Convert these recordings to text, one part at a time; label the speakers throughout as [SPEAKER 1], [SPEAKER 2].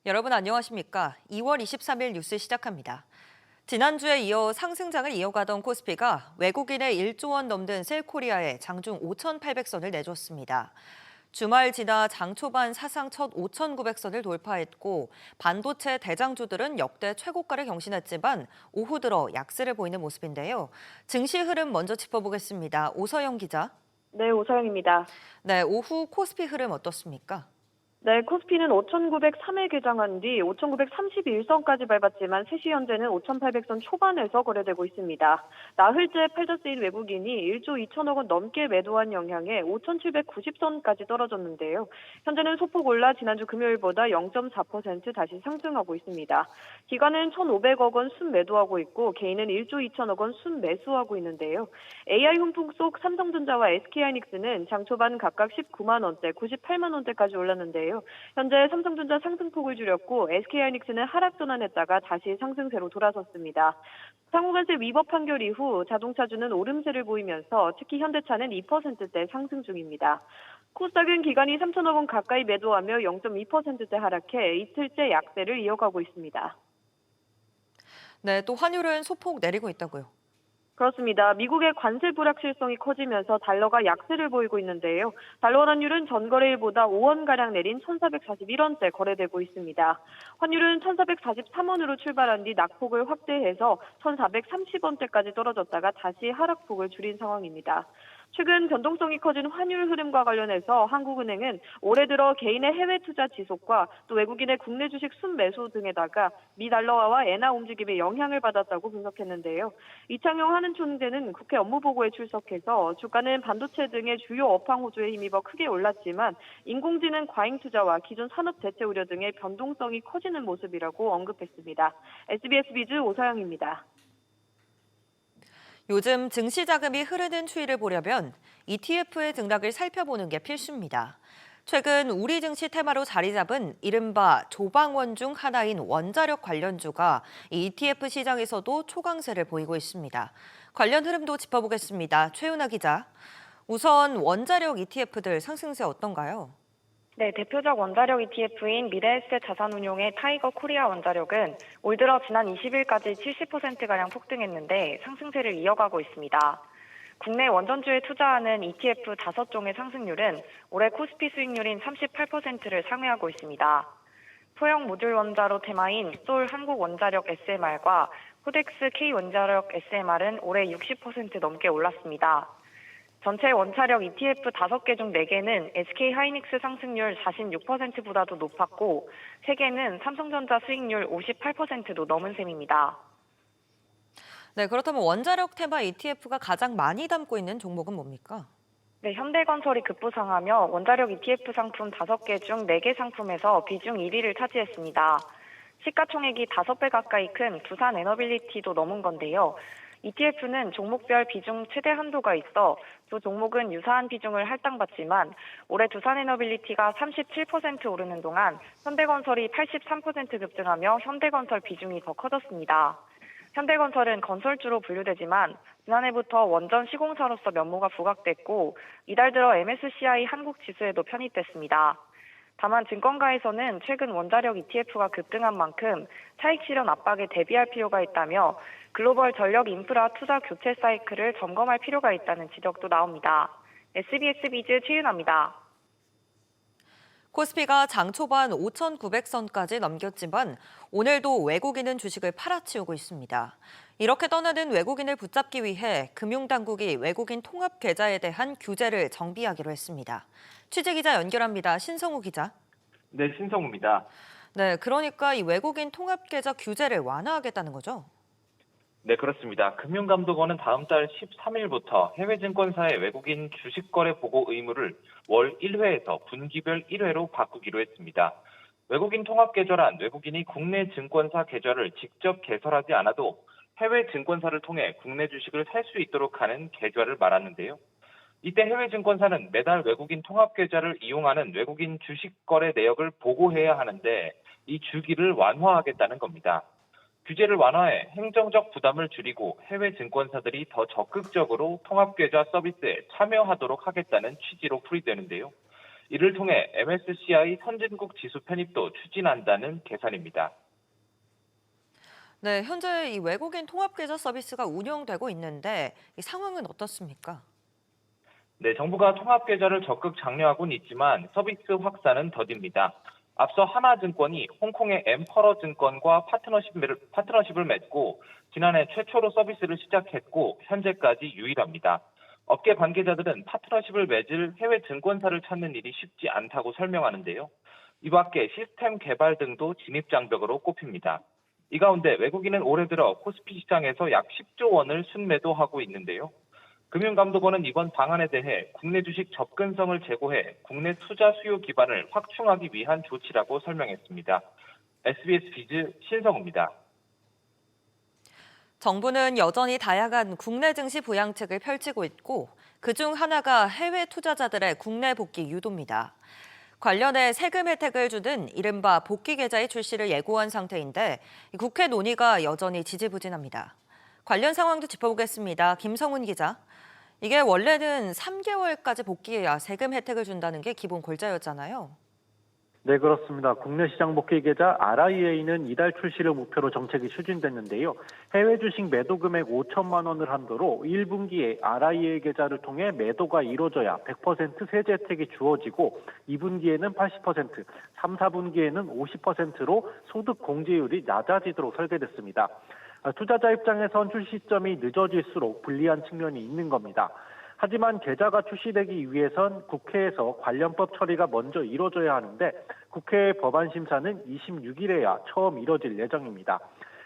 [SPEAKER 1] 여러분 안녕하십니까? 2월 23일 뉴스 시작합니다. 지난주에 이어 상승장을 이어가던 코스피가 외국인의 1조 원 넘는 셀코리아에 장중 5,800선을 내줬습니다. 주말 지나 장 초반 사상 첫 5,900선을 돌파했고 반도체 대장주들은 역대 최고가를 경신했지만 오후 들어 약세를 보이는 모습인데요. 증시 흐름 먼저 짚어보겠습니다. 오서영 기자.
[SPEAKER 2] 네, 오서영입니다.
[SPEAKER 1] 네, 오후 코스피 흐름 어떻습니까?
[SPEAKER 2] 네, 코스피는 5,903에 개장한 뒤 5,931선까지 밟았지만 3시 현재는 5,800선 초반에서 거래되고 있습니다. 나흘째 팔자세인 외국인이 1조 2천억 원 넘게 매도한 영향에 5,790선까지 떨어졌는데요. 현재는 소폭 올라 지난주 금요일보다 0.4% 다시 상승하고 있습니다. 기관은 1,500억 원 순매도하고 있고 개인은 1조 2천억 원 순매수하고 있는데요. AI 훈풍 속 삼성전자와 SK하이닉스는 장 초반 각각 19만 원대, 98만 원대까지 올랐는데요. 현재 삼성전자 상승폭을 줄였고 SK하이닉스는 하락 전환했다가 다시 상승세로 돌아섰습니다. 상호간세 위법 판결 이후 자동차주는 오름세를 보이면서 특히 현대차는 2%대 상승 중입니다. 코스닥은 기관이 3천억 원 가까이 매도하며 0.2%대 하락해 이틀째 약세를 이어가고 있습니다.
[SPEAKER 1] 네, 또 환율은 소폭 내리고 있다고요.
[SPEAKER 2] 그렇습니다. 미국의 관세 불확실성이 커지면서 달러가 약세를 보이고 있는데요. 달러 환율은 전거래일보다 5원가량 내린 1,441원대 거래되고 있습니다. 환율은 1,443원으로 출발한 뒤 낙폭을 확대해서 1,430원대까지 떨어졌다가 다시 하락폭을 줄인 상황입니다. 최근 변동성이 커진 환율 흐름과 관련해서 한국은행은 올해 들어 개인의 해외 투자 지속과 또 외국인의 국내 주식 순매수 등에다가 미 달러화와 엔화 움직임에 영향을 받았다고 분석했는데요. 이창용 한은 총재는 국회 업무보고에 출석해서 주가는 반도체 등의 주요 업황 호조에 힘입어 크게 올랐지만 인공지능 과잉 투자와 기존 산업 대체 우려 등의 변동성이 커지는 모습이라고 언급했습니다. SBS 비즈 오서영입니다.
[SPEAKER 1] 요즘 증시 자금이 흐르는 추이를 보려면 ETF의 등락을 살펴보는 게 필수입니다. 최근 우리 증시 테마로 자리 잡은 이른바 조방원 중 하나인 원자력 관련주가 이 ETF 시장에서도 초강세를 보이고 있습니다. 관련 흐름도 짚어보겠습니다. 최은아 기자. 우선 원자력 ETF들 상승세 어떤가요?
[SPEAKER 3] 네, 대표적 원자력 ETF인 미래에셋 자산운용의 타이거 코리아 원자력은 올 들어 지난 20일까지 70%가량 폭등했는데 상승세를 이어가고 있습니다. 국내 원전주에 투자하는 ETF 5종의 상승률은 올해 코스피 수익률인 38%를 상회하고 있습니다. 소형 모듈 원자로 테마인 솔 한국원자력 SMR과 후덱스 K원자력 SMR은 올해 60% 넘게 올랐습니다. 전체 원자력 ETF 5개 중 4개는 SK하이닉스 상승률 46%보다도 높았고 3개는 삼성전자 수익률 58%도 넘은 셈입니다.
[SPEAKER 1] 네, 그렇다면 원자력 테마 ETF가 가장 많이 담고 있는 종목은 뭡니까?
[SPEAKER 3] 네, 현대건설이 급부상하며 원자력 ETF 상품 5개 중 4개 상품에서 비중 1위를 차지했습니다. 시가총액이 5배 가까이 큰 두산 에너빌리티도 넘은 건데요. ETF는 종목별 비중 최대 한도가 있어 두 종목은 유사한 비중을 할당받지만 올해 두산에너빌리티가 37% 오르는 동안 현대건설이 83% 급등하며 현대건설 비중이 더 커졌습니다. 현대건설은 건설주로 분류되지만 지난해부터 원전 시공사로서 면모가 부각됐고 이달 들어 MSCI 한국 지수에도 편입됐습니다. 다만 증권가에서는 최근 원자력 ETF가 급등한 만큼 차익 실현 압박에 대비할 필요가 있다며 글로벌 전력 인프라 투자 교체 사이클을 점검할 필요가 있다는 지적도 나옵니다. SBS 비즈 최윤아입니다.
[SPEAKER 1] 코스피가 장 초반 5,900선까지 넘겼지만 오늘도 외국인은 주식을 팔아치우고 있습니다. 이렇게 떠나는 외국인을 붙잡기 위해 금융당국이 외국인 통합 계좌에 대한 규제를 정비하기로 했습니다. 취재기자 연결합니다. 신성우 기자.
[SPEAKER 4] 네, 신성우입니다.
[SPEAKER 1] 네, 그러니까 이 외국인 통합 계좌 규제를 완화하겠다는 거죠?
[SPEAKER 4] 네, 그렇습니다. 금융감독원은 다음 달 13일부터 해외 증권사의 외국인 주식 거래 보고 의무를 월 1회에서 분기별 1회로 바꾸기로 했습니다. 외국인 통합 계좌란 외국인이 국내 증권사 계좌를 직접 개설하지 않아도 해외 증권사를 통해 국내 주식을 살 수 있도록 하는 계좌를 말하는데요. 이때 해외 증권사는 매달 외국인 통합 계좌를 이용하는 외국인 주식 거래 내역을 보고해야 하는데 이 주기를 완화하겠다는 겁니다. 규제를 완화해 행정적 부담을 줄이고 해외 증권사들이 더 적극적으로 통합계좌 서비스에 참여하도록 하겠다는 취지로 풀이되는데요. 이를 통해 MSCI 선진국 지수 편입도 추진한다는 계산입니다.
[SPEAKER 1] 네, 현재 이 외국인 통합계좌 서비스가 운영되고 있는데 이 상황은 어떻습니까?
[SPEAKER 4] 네, 정부가 통합계좌를 적극 장려하고는 있지만 서비스 확산은 더딥니다. 앞서 하나증권이 홍콩의 엠퍼러 증권과 파트너십을 맺고 지난해 최초로 서비스를 시작했고 현재까지 유일합니다. 업계 관계자들은 파트너십을 맺을 해외 증권사를 찾는 일이 쉽지 않다고 설명하는데요. 이 밖에 시스템 개발 등도 진입장벽으로 꼽힙니다. 이 가운데 외국인은 올해 들어 코스피 시장에서 약 10조 원을 순매도하고 있는데요. 금융감독원은 이번 방안에 대해 국내 주식 접근성을 제고해 국내 투자 수요 기반을 확충하기 위한 조치라고 설명했습니다. SBS 비즈 신성우입니다.
[SPEAKER 1] 정부는 여전히 다양한 국내 증시 부양책을 펼치고 있고 그중 하나가 해외 투자자들의 국내 복귀 유도입니다. 관련해 세금 혜택을 주는 이른바 복귀 계좌의 출시를 예고한 상태인데 국회 논의가 여전히 지지부진합니다. 관련 상황도 짚어보겠습니다. 김성훈 기자. 이게 원래는 3개월까지 복귀해야 세금 혜택을 준다는 게 기본 골자였잖아요.
[SPEAKER 5] 네, 그렇습니다. 국내 시장 복귀 계좌 RIA는 이달 출시를 목표로 정책이 추진됐는데요. 해외 주식 매도 금액 5천만 원을 한도로 1분기에 RIA 계좌를 통해 매도가 이루어져야 100% 세제 혜택이 주어지고 2분기에는 80%, 3, 4분기에는 50%로 소득 공제율이 낮아지도록 설계됐습니다. 투자자 입장에선 출시 시점이 늦어질수록 불리한 측면이 있는 겁니다. 하지만 계좌가 출시되기 위해선 국회에서 관련법 처리가 먼저 이루어져야 하는데 국회 법안 심사는 26일에야 처음 이뤄질 예정입니다.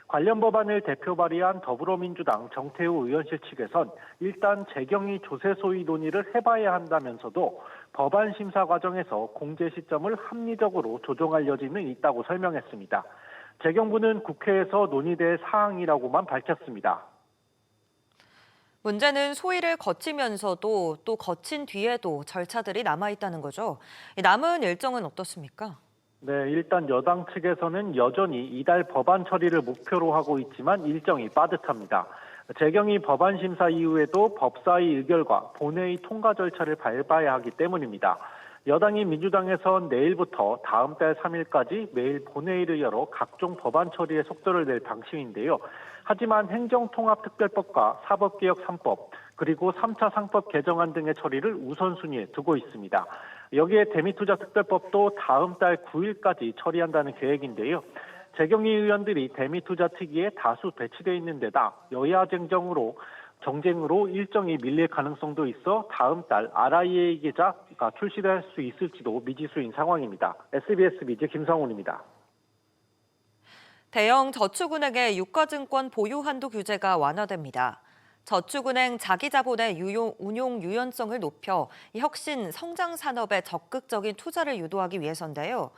[SPEAKER 5] 관련 법안을 대표 발의한 더불어민주당 정태우 의원실 측에선 일단 재경위 조세 소위 논의를 해봐야 한다면서도 법안 심사 과정에서 공제 시점을 합리적으로 조정할 여지는 있다고 설명했습니다. 재경부는 국회에서 논의될 사항이라고만 밝혔습니다.
[SPEAKER 1] 문제는 소위를 거치면서도 또 거친 뒤에도 절차들이 남아있다는 거죠. 남은 일정은 어떻습니까?
[SPEAKER 5] 네, 일단 여당 측에서는 여전히 이달 법안 처리를 목표로 하고 있지만 일정이 빠듯합니다. 재경위 법안 심사 이후에도 법사위 의결과 본회의 통과 절차를 밟아야 하기 때문입니다. 여당인 민주당에선 내일부터 다음 달 3일까지 매일 본회의를 열어 각종 법안 처리에 속도를 낼 방침인데요. 하지만 행정통합특별법과 사법개혁 3법, 그리고 3차 상법 개정안 등의 처리를 우선순위에 두고 있습니다. 여기에 대미투자특별법도 다음 달 9일까지 처리한다는 계획인데요. 재경위 의원들이 대미투자 특위에 다수 배치돼 있는 데다 여야 정쟁으로 일정이 밀릴 가능성도 있어 다음 달 RIA 계좌가 출시될 수 있을지도 미지수인 상황입니다. SBS 미즈 김성훈입니다.
[SPEAKER 1] 대형 저축은행의 유가증권 보유 한도 규제가 완화됩니다. 저축은행 자기자본의 운용 유연성을 높여 혁신 성장 산업에 적극적인 투자를 유도하기 위해서인데요.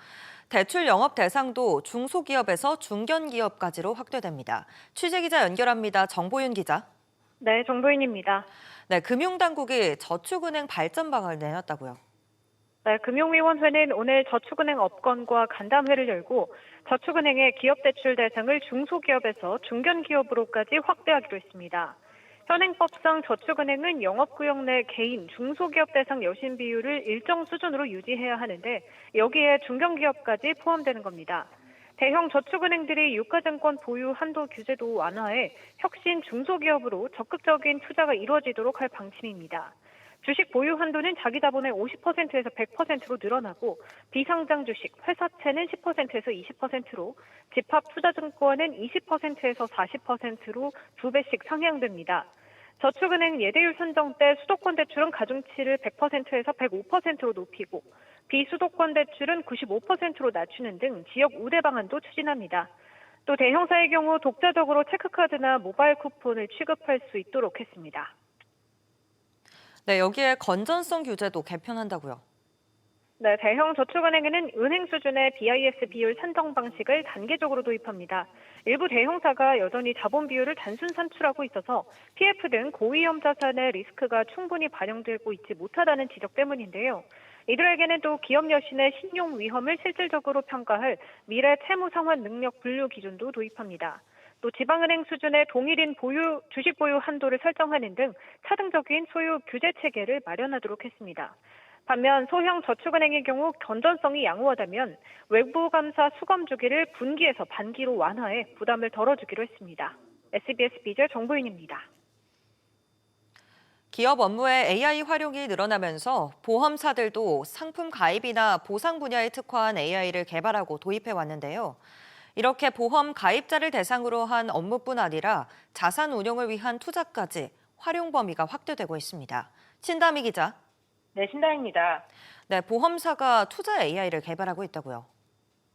[SPEAKER 1] 대출 영업 대상도 중소기업에서 중견기업까지로 확대됩니다. 취재기자 연결합니다. 정보윤 기자.
[SPEAKER 6] 네, 정보인입니다.
[SPEAKER 1] 네, 금융당국이 저축은행 발전 방안을 내놨다고요.
[SPEAKER 6] 네, 금융위원회는 오늘 저축은행 업건과 간담회를 열고 저축은행의 기업대출 대상을 중소기업에서 중견기업으로까지 확대하기로 했습니다. 현행법상 저축은행은 영업구역 내 개인, 중소기업 대상 여신 비율을 일정 수준으로 유지해야 하는데 여기에 중견기업까지 포함되는 겁니다. 대형 저축은행들이 유가증권 보유 한도 규제도 완화해 혁신 중소기업으로 적극적인 투자가 이루어지도록 할 방침입니다. 주식 보유 한도는 자기자본의 50%에서 100%로 늘어나고 비상장 주식, 회사채는 10%에서 20%로 집합투자증권은 20%에서 40%로 2배씩 상향됩니다. 저축은행 예대율 선정 때 수도권 대출은 가중치를 100%에서 105%로 높이고 비수도권 대출은 95%로 낮추는 등 지역 우대 방안도 추진합니다. 또 대형사의 경우 독자적으로 체크카드나 모바일 쿠폰을 취급할 수 있도록 했습니다.
[SPEAKER 1] 네, 여기에 건전성 규제도 개편한다고요.
[SPEAKER 6] 네, 대형 저축은행에는 은행 수준의 BIS 비율 산정 방식을 단계적으로 도입합니다. 일부 대형사가 여전히 자본 비율을 단순 산출하고 있어서 PF 등 고위험 자산의 리스크가 충분히 반영되고 있지 못하다는 지적 때문인데요. 이들에게는 또 기업 여신의 신용 위험을 실질적으로 평가할 미래 채무 상환 능력 분류 기준도 도입합니다. 또 지방은행 수준의 동일인 주식 보유 한도를 설정하는 등 차등적인 소유 규제 체계를 마련하도록 했습니다. 반면 소형 저축은행의 경우 건전성이 양호하다면 외부 감사 수검 주기를 분기에서 반기로 완화해 부담을 덜어주기로 했습니다. SBS 비즈 정보윤입니다.
[SPEAKER 1] 기업 업무에 AI 활용이 늘어나면서 보험사들도 상품 가입이나 보상 분야에 특화한 AI를 개발하고 도입해 왔는데요. 이렇게 보험 가입자를 대상으로 한 업무뿐 아니라 자산 운용을 위한 투자까지 활용 범위가 확대되고 있습니다. 신다미 기자.
[SPEAKER 7] 네, 신다입니다.
[SPEAKER 1] 네, 보험사가 투자 AI를 개발하고 있다고요.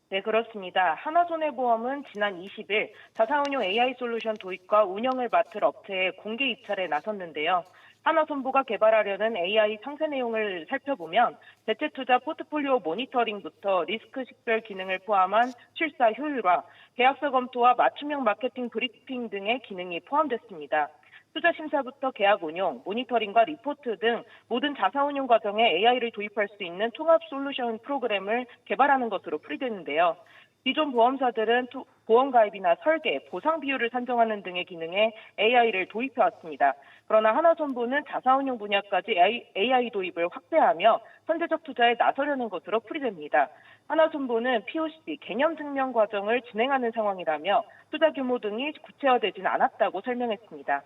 [SPEAKER 7] 네, 그렇습니다. 하나손해보험은 지난 20일 자산운용 AI 솔루션 도입과 운영을 맡을 업체에 공개 입찰에 나섰는데요. 하나손보가 개발하려는 AI 상세 내용을 살펴보면 대체 투자 포트폴리오 모니터링부터 리스크 식별 기능을 포함한 실사 효율화, 계약서 검토와 맞춤형 마케팅 브리핑 등의 기능이 포함됐습니다. 투자 심사부터 계약 운용, 모니터링과 리포트 등 모든 자산운용 과정에 AI를 도입할 수 있는 통합 솔루션 프로그램을 개발하는 것으로 풀이되는데요. 기존 보험사들은 보험 가입이나 설계, 보상 비율을 산정하는 등의 기능에 AI를 도입해왔습니다. 그러나 하나손보는 자산운용 분야까지 AI 도입을 확대하며 선제적 투자에 나서려는 것으로 풀이됩니다. 하나손보는 POC, 개념 증명 과정을 진행하는 상황이라며 투자 규모 등이 구체화되진 않았다고 설명했습니다.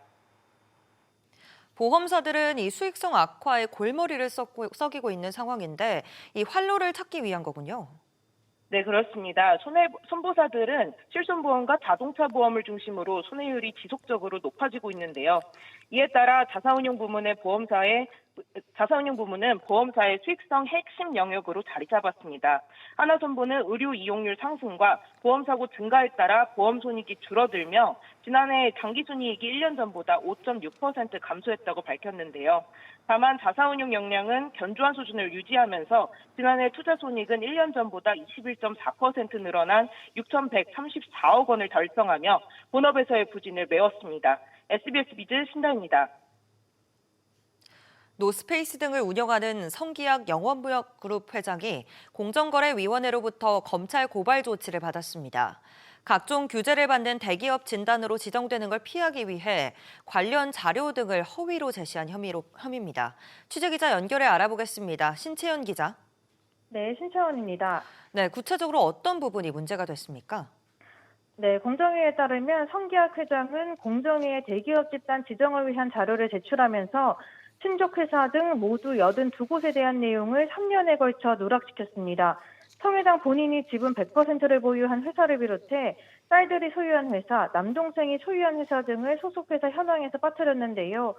[SPEAKER 1] 보험사들은 이 수익성 악화에 골머리를 썩이고 있는 상황인데 이 활로를 찾기 위한 거군요.
[SPEAKER 7] 네, 그렇습니다. 손보사들은 실손보험과 자동차 보험을 중심으로 손해율이 지속적으로 높아지고 있는데요. 이에 따라 자산운용 부문은 보험사의 수익성 핵심 영역으로 자리 잡았습니다. 하나손보는 의료 이용률 상승과 보험사고 증가에 따라 보험 손익이 줄어들며 지난해 당기순이익이 1년 전보다 5.6% 감소했다고 밝혔는데요. 다만 자산운용 역량은 견조한 수준을 유지하면서 지난해 투자 손익은 1년 전보다 21.4% 늘어난 6,134억 원을 달성하며 본업에서의 부진을 메웠습니다. SBS 비즈 신다입니다.
[SPEAKER 1] 노스페이스 등을 운영하는 성기약 영원무역그룹 회장이 공정거래위원회로부터 검찰 고발 조치를 받았습니다. 각종 규제를 받는 대기업 진단으로 지정되는 걸 피하기 위해 관련 자료 등을 허위로 제시한 혐의입니다. 취재기자 연결해 알아보겠습니다. 신채연 기자.
[SPEAKER 8] 네, 신채원입니다.
[SPEAKER 1] 네, 구체적으로 어떤 부분이 문제가 됐습니까?
[SPEAKER 8] 네, 공정위에 따르면 성기학 회장은 공정위에 대기업 집단 지정을 위한 자료를 제출하면서 친족회사 등 모두 82곳에 대한 내용을 3년에 걸쳐 누락시켰습니다. 성 회장 본인이 지분 100%를 보유한 회사를 비롯해 딸들이 소유한 회사, 남동생이 소유한 회사 등을 소속회사 현황에서 빠뜨렸는데요.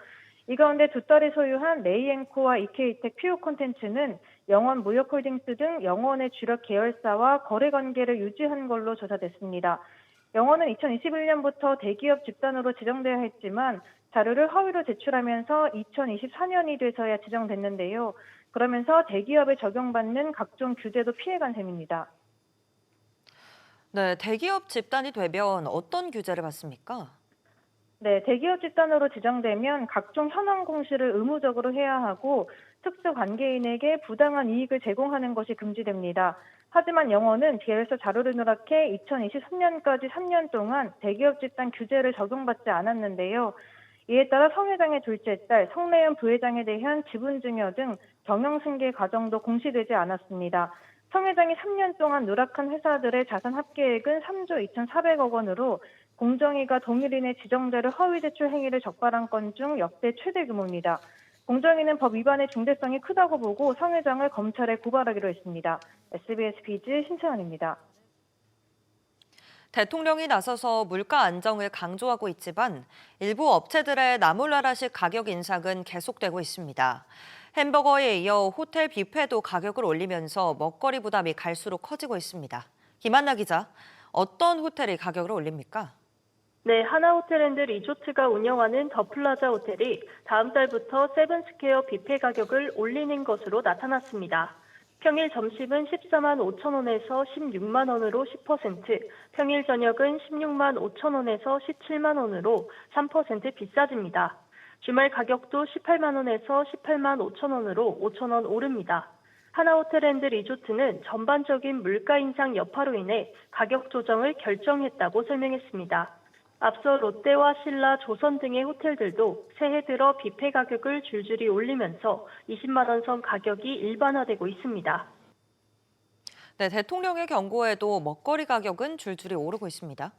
[SPEAKER 8] 이 가운데 두 딸이 소유한 레이앵코와 이케이텍 피오콘텐츠는 영원무역홀딩스 등 영원의 주력 계열사와 거래관계를 유지한 걸로 조사됐습니다. 영원은 2021년부터 대기업 집단으로 지정되어야 했지만 자료를 허위로 제출하면서 2024년이 돼서야 지정됐는데요. 그러면서 대기업에 적용받는 각종 규제도 피해간 셈입니다.
[SPEAKER 1] 네, 대기업 집단이 되면 어떤 규제를 받습니까?
[SPEAKER 8] 네, 대기업 집단으로 지정되면 각종 현황 공시를 의무적으로 해야 하고 특수 관계인에게 부당한 이익을 제공하는 것이 금지됩니다. 하지만 영원은 계열사 자료를 누락해 2023년까지 3년 동안 대기업 집단 규제를 적용받지 않았는데요. 이에 따라 성 회장의 둘째 딸 성래연 부회장에 대한 지분 증여 등 경영승계 과정도 공시되지 않았습니다. 성 회장이 3년 동안 누락한 회사들의 자산 합계액은 3조 2,400억 원으로 공정위가 동일인의 지정자료 허위 제출 행위를 적발한 건 중 역대 최대 규모입니다. 공정위는 법 위반의 중대성이 크다고 보고 성 회장을 검찰에 고발하기로 했습니다. SBS 비즈 신채원입니다.
[SPEAKER 1] 대통령이 나서서 물가 안정을 강조하고 있지만 일부 업체들의 나몰라라식 가격 인상은 계속되고 있습니다. 햄버거에 이어 호텔 뷔페도 가격을 올리면서 먹거리 부담이 갈수록 커지고 있습니다. 김한나 기자, 어떤 호텔이 가격을 올립니까?
[SPEAKER 9] 네, 하나호텔앤드 리조트가 운영하는 더 플라자 호텔이 다음 달부터 세븐스퀘어 뷔페 가격을 올리는 것으로 나타났습니다. 평일 점심은 14만 5천 원에서 16만 원으로 10%, 평일 저녁은 16만 5천 원에서 17만 원으로 3% 비싸집니다. 주말 가격도 18만 원에서 18만 5천 원으로 5천 원 오릅니다. 하나호텔앤드 리조트는 전반적인 물가 인상 여파로 인해 가격 조정을 결정했다고 설명했습니다. 앞서 롯데와 신라, 조선 등의 호텔들도 새해 들어 뷔페 가격을 줄줄이 올리면서 20만 원 선 가격이 일반화되고 있습니다.
[SPEAKER 1] 네, 대통령의 경고에도 먹거리 가격은 줄줄이 오르고 있습니다.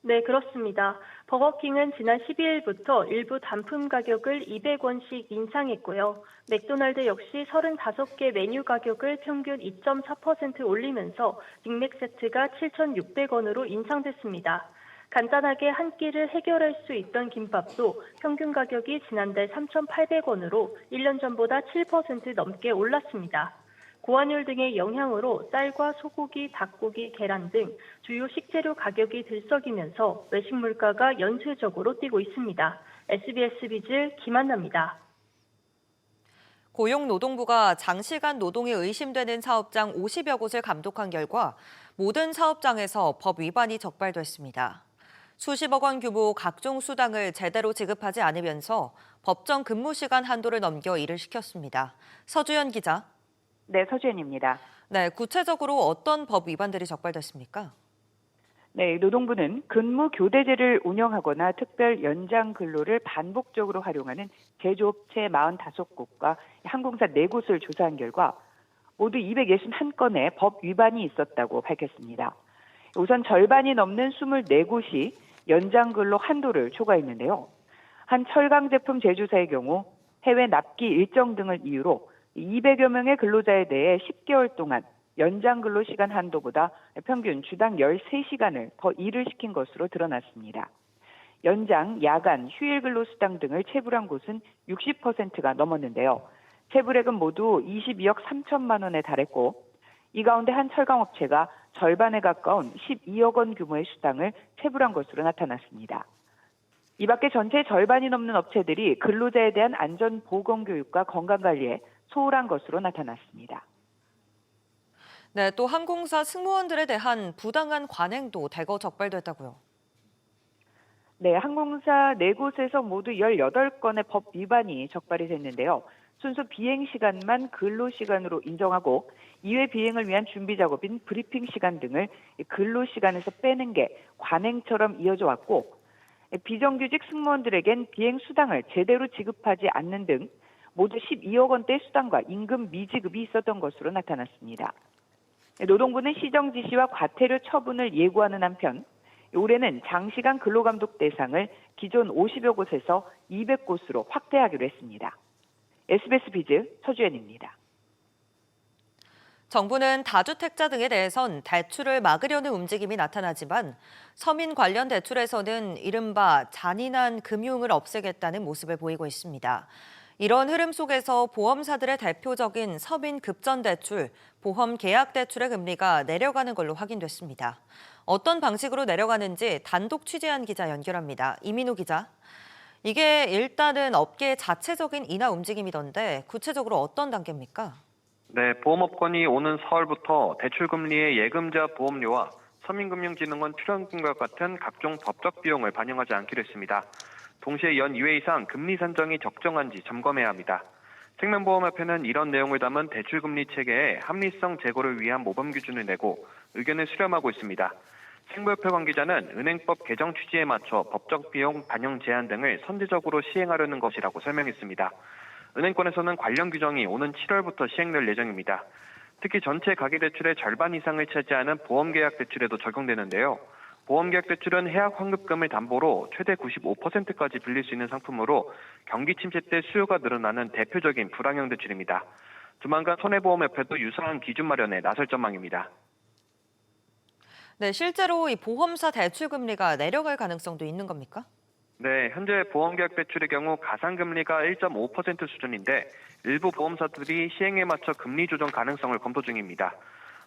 [SPEAKER 9] 네, 그렇습니다. 버거킹은 지난 12일부터 일부 단품 가격을 200원씩 인상했고요. 맥도날드 역시 35개 메뉴 가격을 평균 2.4% 올리면서 빅맥 세트가 7,600원으로 인상됐습니다. 간단하게 한 끼를 해결할 수 있던 김밥도 평균 가격이 지난달 3,800원으로 1년 전보다 7% 넘게 올랐습니다. 고환율 등의 영향으로 쌀과 소고기, 닭고기, 계란 등 주요 식재료 가격이 들썩이면서 외식 물가가 연쇄적으로 뛰고 있습니다. SBS 비즈 김한나입니다.
[SPEAKER 1] 고용노동부가 장시간 노동이 의심되는 사업장 50여 곳을 감독한 결과 모든 사업장에서 법 위반이 적발됐습니다. 수십억 원 규모 각종 수당을 제대로 지급하지 않으면서 법정 근무 시간 한도를 넘겨 일을 시켰습니다. 서주연 기자.
[SPEAKER 10] 네, 서주연입니다.
[SPEAKER 1] 네, 구체적으로 어떤 법 위반들이 적발됐습니까?
[SPEAKER 10] 네, 노동부는 근무 교대제를 운영하거나 특별 연장 근로를 반복적으로 활용하는 제조업체 45곳과 항공사 4곳을 조사한 결과 모두 261건의 법 위반이 있었다고 밝혔습니다. 우선 절반이 넘는 24곳이 연장 근로 한도를 초과했는데요. 한 철강 제품 제조사의 경우 해외 납기 일정 등을 이유로 200여 명의 근로자에 대해 10개월 동안 연장 근로 시간 한도보다 평균 주당 13시간을 더 일을 시킨 것으로 드러났습니다. 연장, 야간, 휴일 근로 수당 등을 체불한 곳은 60%가 넘었는데요. 체불액은 모두 22억 3천만 원에 달했고 이 가운데 한 철강업체가 절반에 가까운 12억 원 규모의 수당을 체불한 것으로 나타났습니다. 이 밖에 전체 절반이 넘는 업체들이 근로자에 대한 안전보건교육과 건강관리에 소홀한 것으로 나타났습니다.
[SPEAKER 1] 네, 또 항공사 승무원들에 대한 부당한 관행도 대거 적발됐다고요.
[SPEAKER 10] 네, 항공사 4곳에서 모두 18건의 법 위반이 적발이 됐는데요. 순수 비행 시간만 근로 시간으로 인정하고 이외 비행을 위한 준비 작업인 브리핑 시간 등을 근로 시간에서 빼는 게 관행처럼 이어져 왔고 비정규직 승무원들에겐 비행 수당을 제대로 지급하지 않는 등 모두 12억 원대 수당과 임금 미지급이 있었던 것으로 나타났습니다. 노동부는 시정 지시와 과태료 처분을 예고하는 한편 올해는 장시간 근로감독 대상을 기존 50여 곳에서 200곳으로 확대하기로 했습니다. SBS 비즈 서주연입니다.
[SPEAKER 1] 정부는 다주택자 등에 대해선 대출을 막으려는 움직임이 나타나지만 서민 관련 대출에서는 이른바 잔인한 금융을 없애겠다는 모습을 보이고 있습니다. 이런 흐름 속에서 보험사들의 대표적인 서민 급전대출, 보험 계약 대출의 금리가 내려가는 걸로 확인됐습니다. 어떤 방식으로 내려가는지 단독 취재한 기자 연결합니다. 이민우 기자. 이게 일단은 업계 자체적인 인하 움직임이던데 구체적으로 어떤 단계입니까?
[SPEAKER 11] 네, 보험업권이 오는 4월부터 대출금리의 예금자 보험료와 서민금융진흥원 출연금과 같은 각종 법적 비용을 반영하지 않기로 했습니다. 동시에 연 2회 이상 금리 산정이 적정한지 점검해야 합니다. 생명보험협회는 이런 내용을 담은 대출금리 체계의 합리성 제고를 위한 모범 기준을 내고 의견을 수렴하고 있습니다. 생보협회 관계자는 은행법 개정 취지에 맞춰 법적 비용 반영 제한 등을 선제적으로 시행하려는 것이라고 설명했습니다. 은행권에서는 관련 규정이 오는 7월부터 시행될 예정입니다. 특히 전체 가계대출의 절반 이상을 차지하는 보험계약 대출에도 적용되는데요. 보험계약 대출은 해약 환급금을 담보로 최대 95%까지 빌릴 수 있는 상품으로 경기 침체 때 수요가 늘어나는 대표적인 불황형 대출입니다. 조만간 손해보험협회도 유사한 기준 마련에 나설 전망입니다.
[SPEAKER 1] 네, 실제로 이 보험사 대출 금리가 내려갈 가능성도 있는 겁니까?
[SPEAKER 11] 네, 현재 보험계약 대출의 경우 가상금리가 1.5% 수준인데 일부 보험사들이 시행에 맞춰 금리 조정 가능성을 검토 중입니다.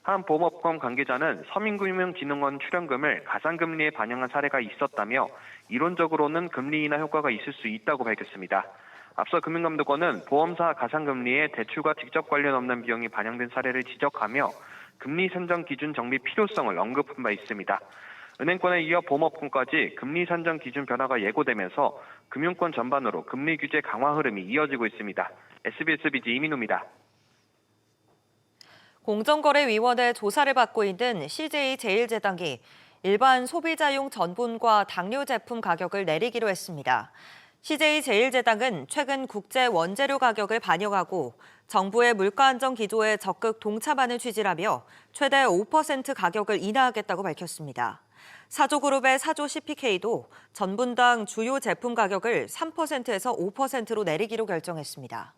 [SPEAKER 11] 한 보험업권 관계자는 서민금융진흥원 출연금을 가상금리에 반영한 사례가 있었다며 이론적으로는 금리 인하 효과가 있을 수 있다고 밝혔습니다. 앞서 금융감독원은 보험사 가상금리에 대출과 직접 관련 없는 비용이 반영된 사례를 지적하며 금리 산정 기준 정비 필요성을 언급한 바 있습니다. 은행권에 이어 보험업권까지 금리 산정 기준 변화가 예고되면서 금융권 전반으로 금리 규제 강화 흐름이 이어지고 있습니다. SBS 비즈 이민우입니다.
[SPEAKER 1] 공정거래위원회 조사를 받고 있는 CJ 제일제당이 일반 소비자용 전분과 당뇨 제품 가격을 내리기로 했습니다. CJ제일제당은 최근 국제 원재료 가격을 반영하고 정부의 물가 안정 기조에 적극 동참하는 취지라며 최대 5% 가격을 인하하겠다고 밝혔습니다. 사조그룹의 사조 CPK도 전분당 주요 제품 가격을 3%에서 5%로 내리기로 결정했습니다.